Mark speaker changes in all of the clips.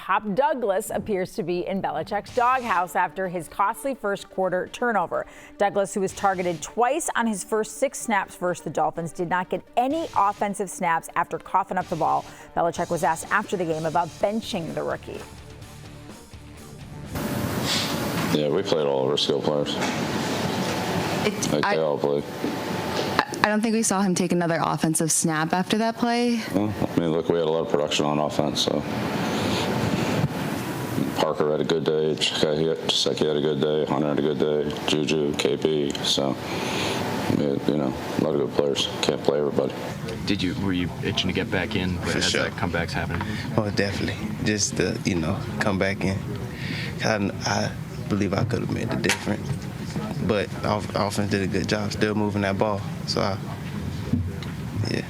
Speaker 1: Pop Douglas appears to be in Belichick's doghouse after his costly first quarter turnover. Douglas, who was targeted twice on his first 6 snaps versus the Dolphins, did not get any offensive snaps after coughing up the ball. Belichick was asked after the game about benching the rookie.
Speaker 2: Yeah, we played all of our skill players. They all played.
Speaker 3: I don't think we saw him take another offensive snap after that play.
Speaker 2: Well, I mean, look, we had a lot of production on offense, so Parker had a good day, Gesicki had a good day, Hunter had a good day, Juju, KP, so, you know, a lot of good players. Can't play everybody.
Speaker 4: Were you itching to get back in as that comeback's happening?
Speaker 5: Oh, definitely. Just to, come back in. I believe I could have made the difference. But offense did a good job still moving that ball. So, yeah.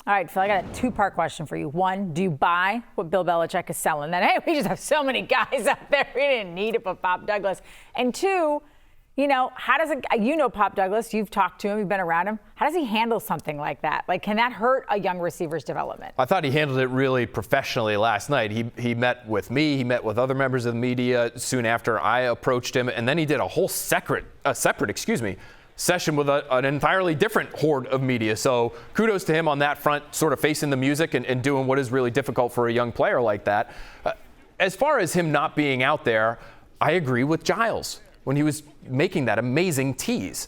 Speaker 1: All right, Phil, I got a 2-part question for you. 1, do you buy what Bill Belichick is selling? That, hey, we just have so many guys out there. We didn't need it for Pop Douglas. And 2, how does Pop Douglas, you've talked to him, you've been around him. How does he handle something like that? Like, can that hurt a young receiver's development?
Speaker 6: I thought he handled it really professionally last night. He met with me, he met with other members of the media soon after I approached him, and then he did a whole separate session with an entirely different horde of media. So kudos to him on that front, sort of facing the music and doing what is really difficult for a young player like that. As far as him not being out there, I agree with Giles when he was making that amazing tease.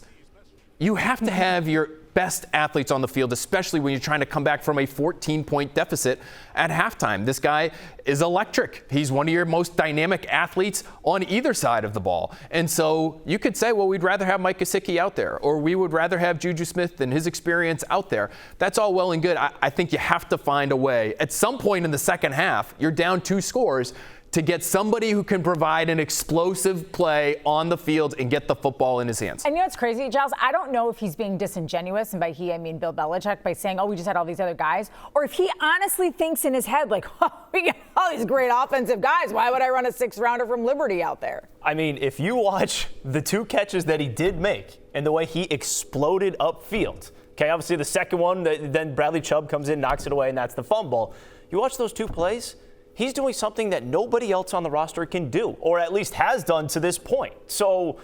Speaker 6: You have to have your best athletes on the field, especially when you're trying to come back from a 14-point deficit at halftime. This guy is electric. He's one of your most dynamic athletes on either side of the ball. And so you could say, well, we'd rather have Mike Gesicki out there, or we would rather have Juju Smith and his experience out there. That's all well and good. I think you have to find a way. At some point in the second half, you're down 2 scores, to get somebody who can provide an explosive play on the field and get the football in his hands. And
Speaker 1: what's crazy, Giles? I don't know if he's being disingenuous, and by he, I mean Bill Belichick, by saying, we just had all these other guys, or if he honestly thinks in his head, like, we got all these great offensive guys. Why would I run a 6-rounder from Liberty out there?
Speaker 7: I mean, if you watch the 2 catches that he did make and the way he exploded upfield, okay, obviously the second one, then Bradley Chubb comes in, knocks it away, and that's the fumble. You watch those 2 plays, he's doing something that nobody else on the roster can do, or at least has done to this point. So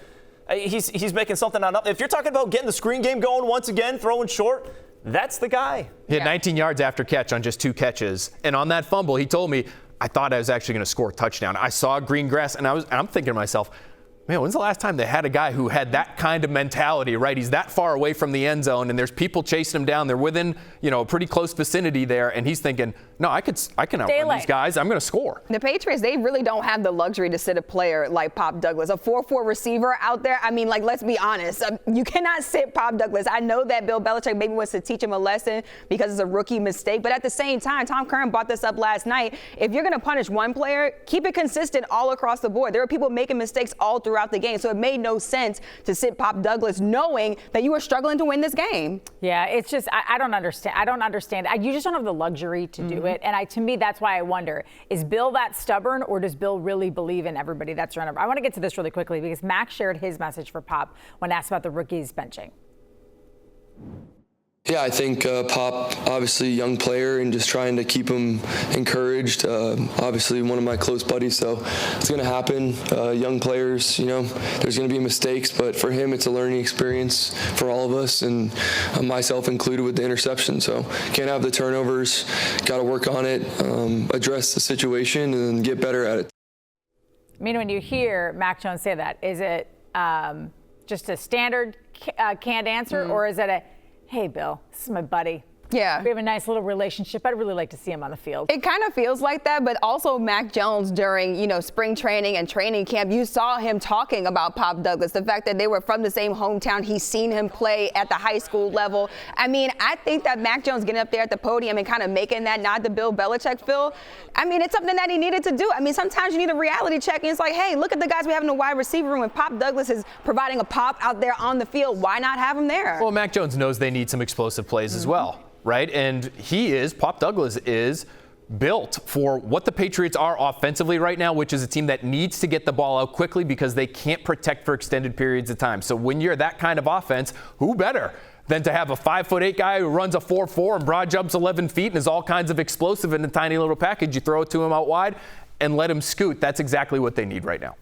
Speaker 7: he's making something on up. If you're talking about getting the screen game going once again, throwing short, that's the guy.
Speaker 6: He had 19 yards after catch on just 2 catches. And on that fumble, he told me, I thought I was actually going to score a touchdown. I saw green grass, and I'm thinking to myself, man, when's the last time they had a guy who had that kind of mentality, right? He's that far away from the end zone, and there's people chasing him down. They're within, a pretty close vicinity there, and he's thinking, no, I can outrun these guys. I'm going to score.
Speaker 8: The Patriots, they really don't have the luxury to sit a player like Pop Douglas, a 4-4 receiver out there. I mean, let's be honest. You cannot sit Pop Douglas. I know that Bill Belichick maybe wants to teach him a lesson because it's a rookie mistake, but at the same time, Tom Curran brought this up last night. If you're going to punish one player, keep it consistent all across the board. There are people making mistakes all throughout the game, so it made no sense to sit Pop Douglas knowing that you were struggling to win this game.
Speaker 1: Yeah, it's just, I don't understand. You just don't have the luxury to do it. And to me, that's why I wonder, is Bill that stubborn, or does Bill really believe in everybody that's around him? I want to get to this really quickly because Max shared his message for Pop when asked about the rookies benching.
Speaker 9: Yeah, I think Pop, obviously a young player, and just trying to keep him encouraged. Obviously one of my close buddies, so it's going to happen. Young players, there's going to be mistakes, but for him it's a learning experience for all of us, and myself included with the interception. So can't have the turnovers, got to work on it, address the situation, and then get better at it.
Speaker 1: I mean, when you hear Mac Jones say that, is it just a standard canned answer, or is it a, hey, Bill, this is my buddy.
Speaker 8: Yeah.
Speaker 1: We have a nice little relationship. I'd really like to see him on the field.
Speaker 8: It kind of feels like that, but also Mac Jones during, spring training and training camp, you saw him talking about Pop Douglas, the fact that they were from the same hometown. He's seen him play at the high school level. I mean, I think that Mac Jones getting up there at the podium and kind of making that nod to Bill Belichick, Phil, I mean, it's something that he needed to do. I mean, sometimes you need a reality check, and it's like, hey, look at the guys we have in the wide receiver room, and Pop Douglas is providing a pop out there on the field. Why not have him there?
Speaker 6: Well, Mac Jones knows they need some explosive plays as well. Right? And Pop Douglas is built for what the Patriots are offensively right now, which is a team that needs to get the ball out quickly because they can't protect for extended periods of time. So when you're that kind of offense, who better than to have a 5'8" guy who runs a 4.4 and broad jumps 11 feet and is all kinds of explosive in a tiny little package. You throw it to him out wide and let him scoot. That's exactly what they need right now.